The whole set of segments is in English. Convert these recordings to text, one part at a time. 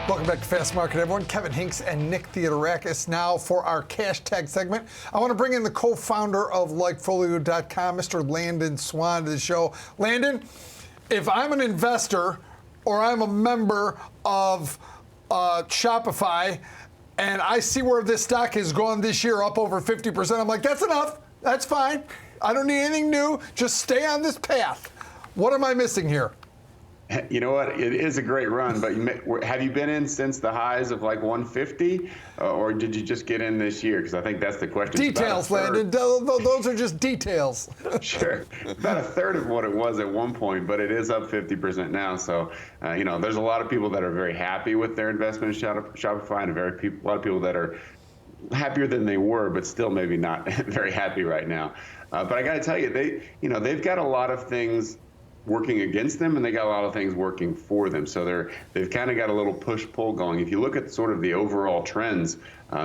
Welcome back to Fast Market, everyone. Kevin Hinks and Nick Theodorakis now for our cash tag segment. I want to bring in the co-founder of LikeFolio.com, Mr. Landon Swan, to the show. Landon, if I'm an investor or I'm a member of Shopify and I see where this stock has gone this year, up over 50%, I'm like, that's enough. That's fine. I don't need anything new. Just stay on this path. What am I missing here? You know what? It is a great run, but have you been in since the highs of like 150, or did you just get in this year? Because I think that's the question. Details, Landon. Those are just details. Sure. About a third of what it was at one point, but it is up 50% now. So, there's a lot of people that are very happy with their investment in Shopify, and a lot of people that are happier than they were, but still maybe not very happy right now. But I got to tell you, they've got a lot of things working against them, and they got a lot of things working for them. So they've kind of got a little push-pull going. If you look at sort of the overall trends,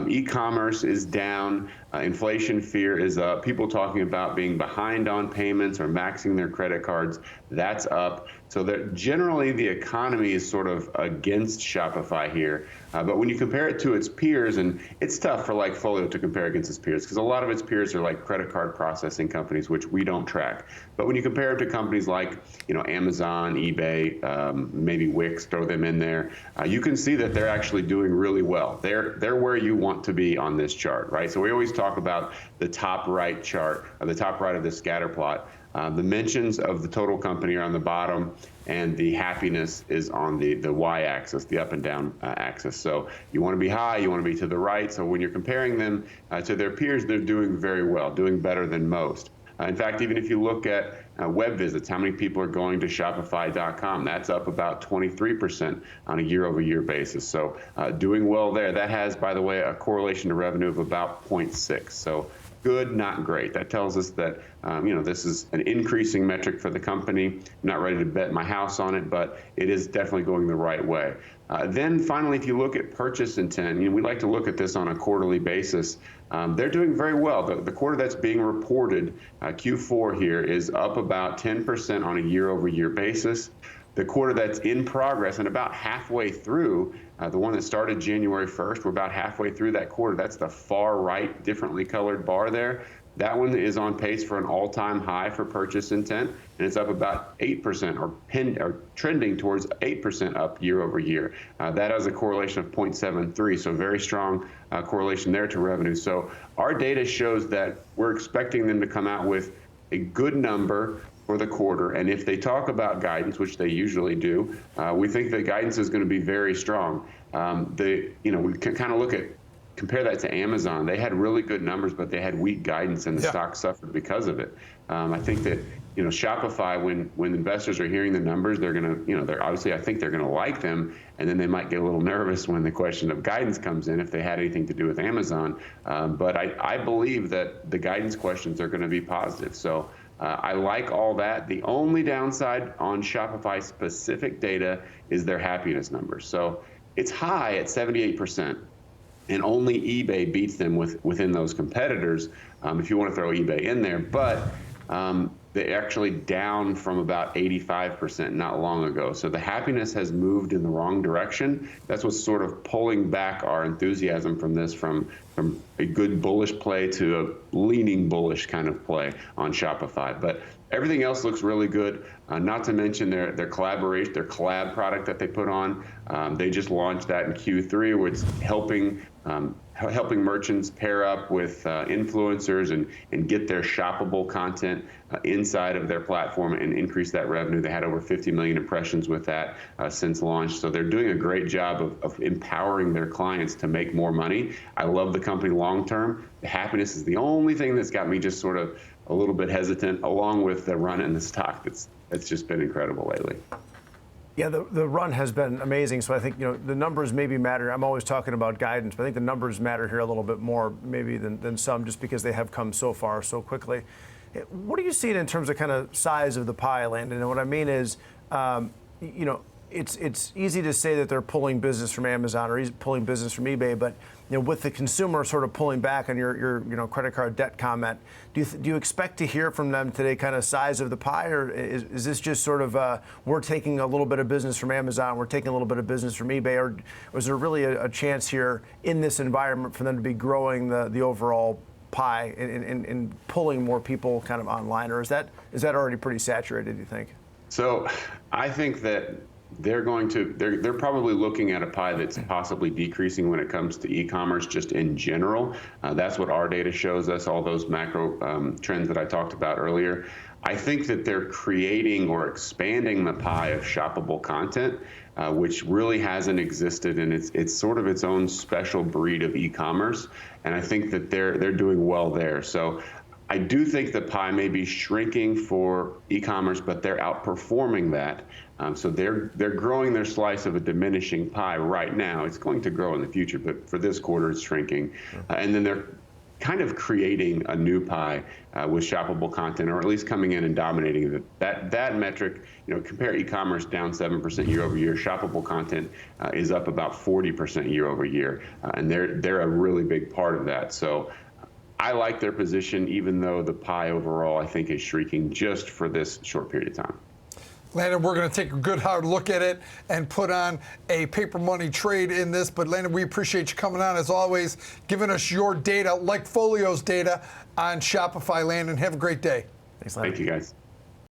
e-commerce is down, inflation fear is up, people talking about being behind on payments or maxing their credit cards, that's up. So that generally the economy is sort of against Shopify here. But when you compare it to its peers, and it's tough for LikeFolio to compare against its peers because a lot of its peers are like credit card processing companies, which we don't track. But when you compare it to companies like Amazon, eBay, maybe Wix, throw them in there, you can see that they're actually doing really well. They're where you want to be on this chart, right? So we always talk about the top right chart, or the top right of the scatter plot. The mentions of the total company are on the bottom, and the happiness is on the y-axis, the up and down axis. So you want to be high, you want to be to the right. So when you're comparing them to their peers, they're doing very well, doing better than most. In fact, even if you look at web visits, how many people are going to Shopify.com? That's up about 23% on a year-over-year basis. So doing well there. That has, by the way, a correlation to revenue of about 0.6. So good, not great. That tells us that this is an increasing metric for the company. I'm not ready to bet my house on it, but it is definitely going the right way. Then finally, if you look at purchase intent, we like to look at this on a quarterly basis. They're doing very well. The quarter that's being reported, Q4 here, is up about 10% on a year-over-year basis. The quarter that's in progress and about halfway through, the one that started January 1st, we're about halfway through that quarter. That's the far right, differently colored bar there. That one is on pace for an all-time high for purchase intent, and it's up about 8% or trending towards 8% up year over year. That has a correlation of 0.73, so very strong correlation there to revenue. So our data shows that we're expecting them to come out with a good number for the quarter, and if they talk about guidance, which they usually do, we think that guidance is going to be very strong. We can kind of compare that to Amazon. They had really good numbers, but they had weak guidance, and the stock suffered because of it. I think that Shopify, when investors are hearing the numbers, they're going to, they're obviously, I think they're going to like them, and then they might get a little nervous when the question of guidance comes in if they had anything to do with Amazon. But I believe that the guidance questions are going to be positive. So I like all that. The only downside on Shopify specific data is their happiness numbers. So it's high at 78%. And only eBay beats them within those competitors, if you want to throw eBay in there. But they're actually down from about 85% not long ago. So the happiness has moved in the wrong direction. That's what's sort of pulling back our enthusiasm from this, from a good bullish play to a leaning bullish kind of play on Shopify. But everything else looks really good. Not to mention their collaboration, their collab product that they put on. They just launched that in Q3, where it's helping merchants pair up with influencers and get their shoppable content inside of their platform and increase that revenue. They had over 50 million impressions with that since launch. So they're doing a great job of empowering their clients to make more money. I love the company long term. The happiness is the only thing that's got me just sort of a little bit hesitant, along with the run in the stock that's just been incredible lately. Yeah, the run has been amazing. So I think the numbers maybe matter. I'm always talking about guidance, but I think the numbers matter here a little bit more maybe than some, just because they have come so far so quickly. What are you seeing in terms of kind of size of the pie, Landon? And what I mean is, it's easy to say that they're pulling business from Amazon or pulling business from eBay, but with the consumer sort of pulling back on your credit card debt comment, do you expect to hear from them today, kind of size of the pie, or is this just sort of we're taking a little bit of business from Amazon, we're taking a little bit of business from eBay, or was there really a chance here in this environment for them to be growing the overall pie and pulling more people kind of online, or is that already pretty saturated, do you think? So I think that they're probably looking at a pie that's possibly decreasing when it comes to e-commerce just in general. That's what our data shows us, all those macro trends that I talked about earlier. I think that they're creating or expanding the pie of shoppable content, which really hasn't existed, and it's sort of its own special breed of e-commerce. And I think that they're doing well there. So I do think the pie may be shrinking for e-commerce, but they're outperforming that. So they're growing their slice of a diminishing pie right now. It's going to grow in the future, but for this quarter, it's shrinking. And then they're kind of creating a new pie with shoppable content, or at least coming in and dominating it. That metric, compare e-commerce down 7% year over year. Shoppable content is up about 40% year over year, and they're a really big part of that. So I like their position, even though the pie overall, I think, is shrinking just for this short period of time. Landon, we're going to take a good hard look at it and put on a paper money trade in this. But Landon, we appreciate you coming on, as always, giving us your data, LikeFolio's data on Shopify. Landon, have a great day. Thanks, Landon. Thank you, guys.